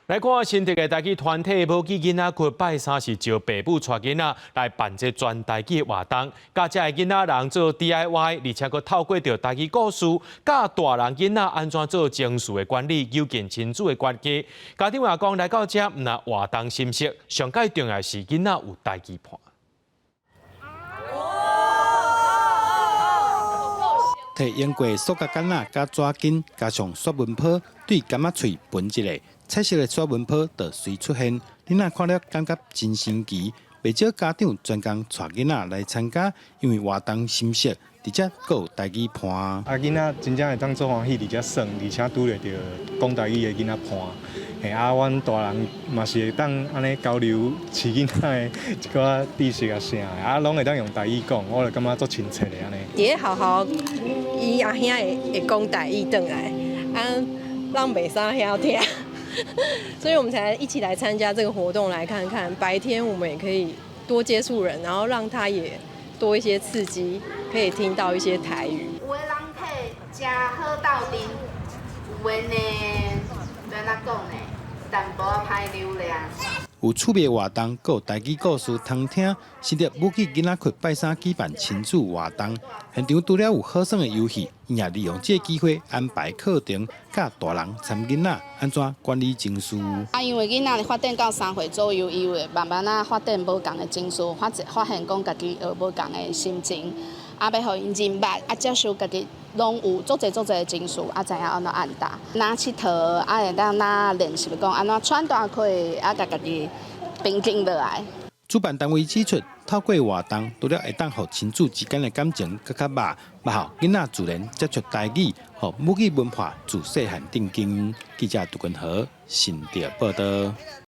来看新竹的台语团体母鸡囡仔群拜三是招爸母带囡仔来办这全台语的活动，甲这囡仔人做 DIY， 而且佫透过着台语故事，教大人囡仔安怎做情绪的管理，构建亲子的关系。家长也讲来到这，毋若活动心息，上界重要是囡仔有台语伴。摕用过塑胶杆仔、加纸巾，加上刷蚊泡，对柑仔喙喷一下，彩色的刷蚊泡就随出现。囡仔看了感觉真神奇，不少家长专工带囡仔来参加，因为活动心息，而且佫有台语伴。囡仔真正会当做欢喜，而且爽，而且拄着讲台语的囡仔伴。嘿，阮大人嘛是会当安尼交流，饲囡仔的一寡知识啊啥，拢会当用台语讲，我就感觉足亲切的安尼。也好好，伊阿兄会讲台语转来，让袂啥晓听，所以我们才一起来参加这个活动，来看看白天我们也可以多接触人，然后让他也多一些刺激，可以听到一些台语。有的人体真好斗阵，有的呢，要安怎讲呢？淡薄仔歹流量。有趣味活动，佫有台语故事通听。新竹母鸡囡仔群拜三举办亲子活动，现场除了有好耍的游戏，伊也利用这个机会安排课程，教大人参囡仔安怎管理情绪。因为囡仔发展到3岁左右，伊会慢慢发展无同的情绪，发现讲家己有无同的心情，要互因认捌，接受家己拢有足侪的情绪，知影安怎按答。哪佚佗，会当哪练习讲安怎喘大气，甲家己平静落来。主办单位指出，透过活动，除了会当互亲子之间的感情更较密，嘛互囡仔自然接触台语，互母语文化自细汉定根。记者杜君和新竹报道。